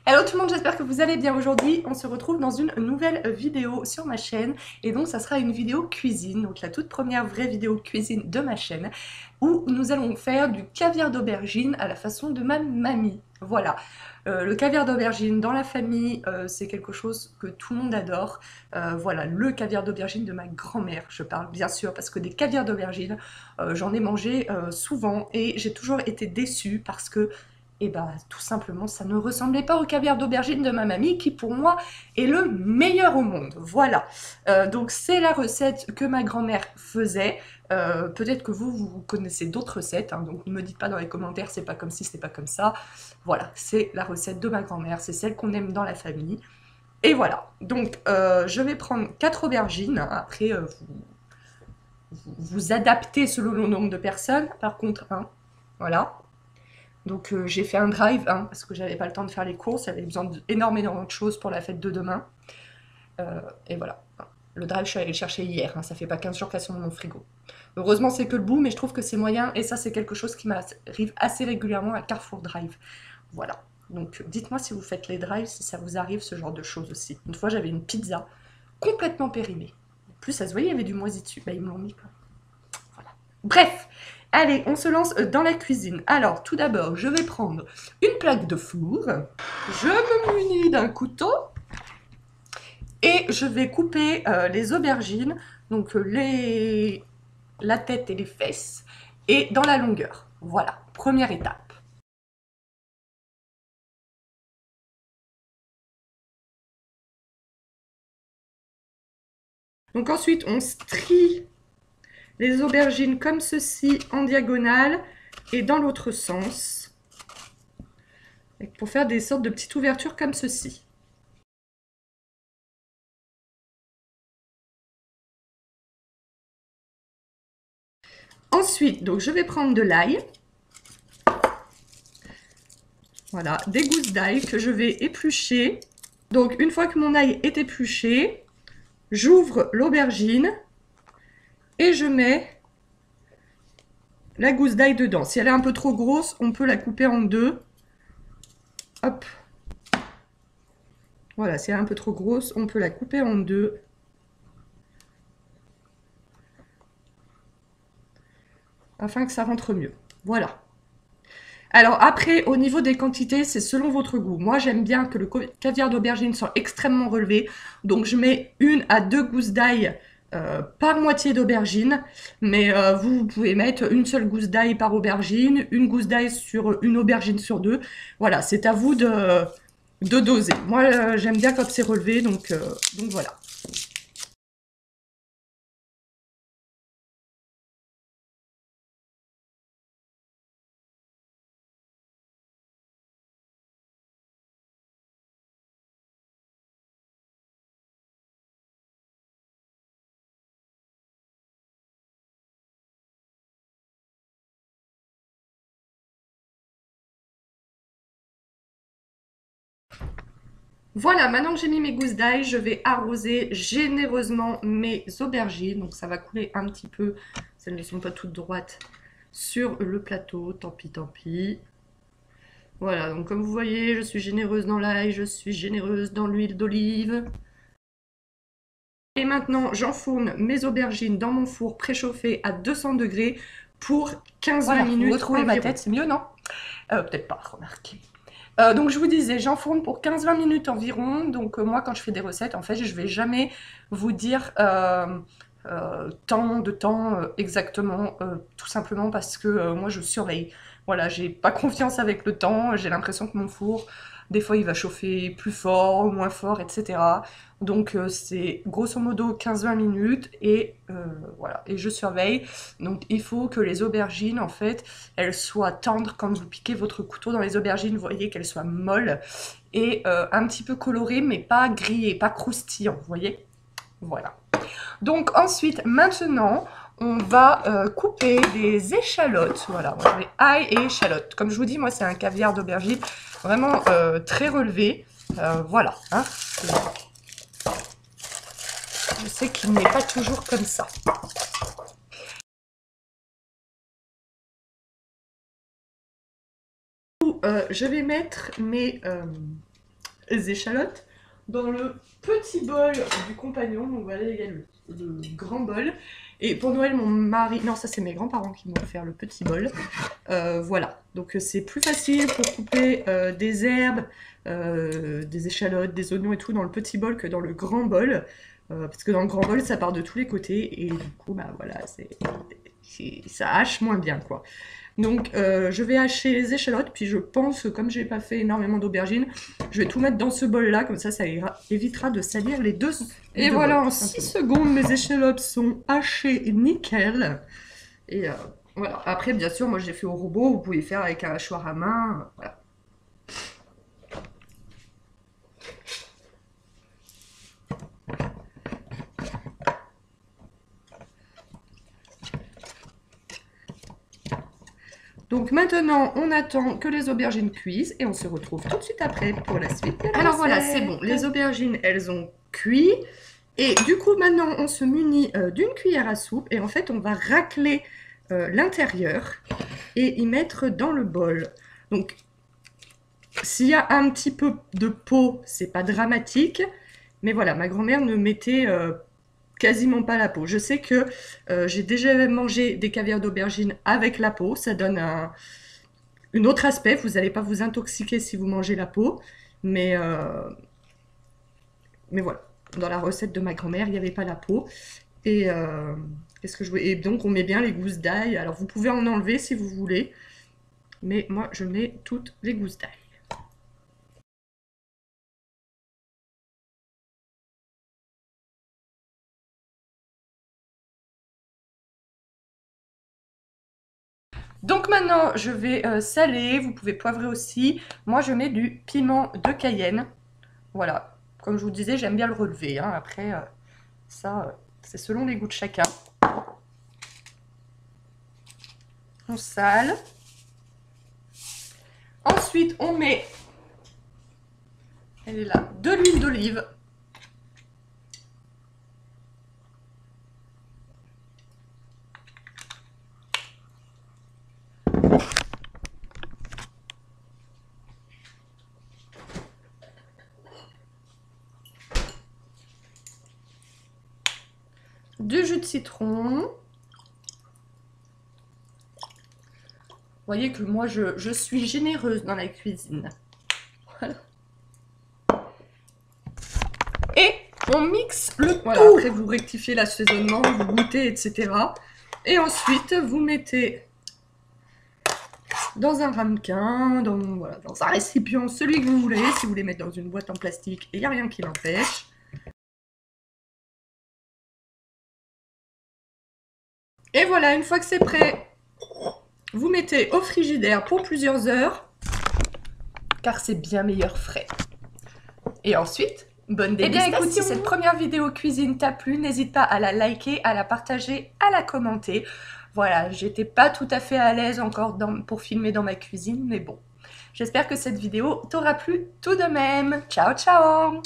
Hello tout le monde, j'espère que vous allez bien. Aujourd'hui, on se retrouve dans une nouvelle vidéo sur ma chaîne et donc ça sera une vidéo cuisine, donc la toute première vraie vidéo cuisine de ma chaîne où nous allons faire du caviar d'aubergine à la façon de ma mamie. Voilà, le caviar d'aubergine dans la famille, c'est quelque chose que tout le monde adore. Voilà, le caviar d'aubergine de ma grand-mère, je parle bien sûr parce que des caviars d'aubergine, j'en ai mangé souvent et j'ai toujours été déçue parce que et bah tout simplement ça ne ressemblait pas au caviar d'aubergine de ma mamie qui pour moi est le meilleur au monde. Voilà, donc c'est la recette que ma grand-mère faisait. Peut-être que vous connaissez d'autres recettes, hein, donc ne me dites pas dans les commentaires c'est pas comme ci, c'est pas comme ça. Voilà, c'est la recette de ma grand-mère, c'est celle qu'on aime dans la famille. Et voilà, donc je vais prendre 4 aubergines, après vous adaptez selon le nombre de personnes, par contre, hein, voilà. Donc j'ai fait un drive parce que j'avais pas le temps de faire les courses, j'avais besoin d'énormément de choses pour la fête de demain. Et voilà. Le drive, je suis allée le chercher hier, ça fait pas 15 jours qu'elles sont dans mon frigo. Heureusement, c'est que le bout, mais je trouve que c'est moyen, et ça, c'est quelque chose qui m'arrive assez régulièrement à Carrefour Drive. Voilà. Donc dites-moi si vous faites les drives, si ça vous arrive ce genre de choses aussi. Une fois, j'avais une pizza complètement périmée. En plus, ça se voyait, il y avait du moisi dessus. Bah, ils me l'ont mis, quoi. Voilà. Bref, allez, on se lance dans la cuisine. Alors, tout d'abord, je vais prendre une plaque de four. Je me munis d'un couteau. Et je vais couper les aubergines, donc la tête et les fesses, et dans la longueur. Voilà, première étape. Donc ensuite, on strie les aubergines comme ceci en diagonale et dans l'autre sens, pour faire des sortes de petites ouvertures comme ceci. Ensuite, donc je vais prendre de l'ail. Voilà, des gousses d'ail que je vais éplucher. Donc une fois que mon ail est épluché, j'ouvre l'aubergine et je mets la gousse d'ail dedans. Si elle est un peu trop grosse, on peut la couper en deux. Hop. Voilà, si elle est un peu trop grosse, on peut la couper en deux. Afin que ça rentre mieux. Voilà. Alors après, au niveau des quantités, c'est selon votre goût. Moi, j'aime bien que le caviar d'aubergine soit extrêmement relevé. Donc je mets 1 à 2 gousses d'ail par moitié d'aubergine. Mais vous pouvez mettre une seule gousse d'ail par aubergine, une gousse d'ail sur une aubergine sur deux. Voilà, c'est à vous de doser. Moi, j'aime bien quand c'est relevé, donc voilà. Voilà, maintenant que j'ai mis mes gousses d'ail, je vais arroser généreusement mes aubergines. Donc ça va couler un petit peu, elles ne sont pas toutes droites sur le plateau, tant pis, tant pis. Voilà, donc comme vous voyez, je suis généreuse dans l'ail, je suis généreuse dans l'huile d'olive. Et maintenant, j'enfourne mes aubergines dans mon four préchauffé à 200 degrés pour 15-20 minutes. Vous retrouvez ma tête, c'est mieux, non? Peut-être pas, remarquez. Donc je vous disais, j'enfourne pour 15-20 minutes environ. Donc moi, quand je fais des recettes, en fait, je vais jamais vous dire tant de temps exactement, tout simplement parce que moi, je surveille. Voilà, j'ai pas confiance avec le temps. J'ai l'impression que mon four, des fois, il va chauffer plus fort, moins fort, etc. Donc c'est grosso modo 15-20 minutes et voilà, et je surveille. Donc il faut que les aubergines, en fait, elles soient tendres quand vous piquez votre couteau dans les aubergines, vous voyez qu'elles soient molles et un petit peu colorées, mais pas grillées, pas croustillantes, vous voyez. Voilà. Donc ensuite, maintenant, on va couper des échalotes. Voilà, moi je mets ail et échalotes. Comme je vous dis, moi c'est un caviar d'aubergine vraiment très relevé. Voilà. Hein. Je sais qu'il n'est pas toujours comme ça. Je vais mettre mes échalotes dans le petit bol du compagnon. Donc voilà, il y a le grand bol. Et pour Noël, mon mari... Non, ça c'est mes grands-parents qui m'ont offert le petit bol. Voilà, donc c'est plus facile pour couper des herbes, des échalotes, des oignons et tout dans le petit bol que dans le grand bol. Parce que dans le grand bol, ça part de tous les côtés. Et du coup, bah voilà, ça hache moins bien, quoi. Donc je vais hacher les échalotes, puis je pense, comme j'ai pas fait énormément d'aubergines, je vais tout mettre dans ce bol là, comme ça évitera de salir les deux. Et voilà, en 6 secondes, mes échalotes sont hachées nickel. Et voilà, après bien sûr, moi j'ai fait au robot, vous pouvez faire avec un hachoir à main, voilà. Donc maintenant, on attend que les aubergines cuisent et on se retrouve tout de suite après pour la suite. Alors voilà, c'est bon, les aubergines, elles ont cuit. Et du coup, maintenant, on se munit d'une cuillère à soupe et en fait, on va racler l'intérieur et y mettre dans le bol. Donc, s'il y a un petit peu de peau, c'est pas dramatique. Mais voilà, ma grand-mère ne mettait quasiment pas la peau. Je sais que j'ai déjà mangé des caviars d'aubergine avec la peau. Ça donne un autre aspect. Vous n'allez pas vous intoxiquer si vous mangez la peau. Mais voilà. Dans la recette de ma grand-mère, il n'y avait pas la peau. Et, et donc, on met bien les gousses d'ail. Alors, vous pouvez en enlever si vous voulez. Mais moi, je mets toutes les gousses d'ail. Donc maintenant, je vais saler, vous pouvez poivrer aussi. Moi, je mets du piment de Cayenne. Voilà, comme je vous disais, j'aime bien le relever. Hein. Après, ça, c'est selon les goûts de chacun. On sale. Ensuite, on met, elle est là, de l'huile d'olive. Du jus de citron. Vous voyez que moi, je suis généreuse dans la cuisine. Voilà. Et on mixe le tout. Voilà, après, vous rectifiez l'assaisonnement, vous goûtez, etc. Et ensuite, vous mettez dans un ramequin, dans un récipient, celui que vous voulez. Si vous voulez mettre dans une boîte en plastique, il n'y a rien qui l'empêche. Et voilà, une fois que c'est prêt, vous mettez au frigidaire pour plusieurs heures, car c'est bien meilleur frais. Et ensuite, bonne dégustation. Eh bien écoute, si cette première vidéo cuisine t'a plu, n'hésite pas à la liker, à la partager, à la commenter. Voilà, j'étais pas tout à fait à l'aise encore pour filmer dans ma cuisine, mais bon. J'espère que cette vidéo t'aura plu tout de même. Ciao, ciao!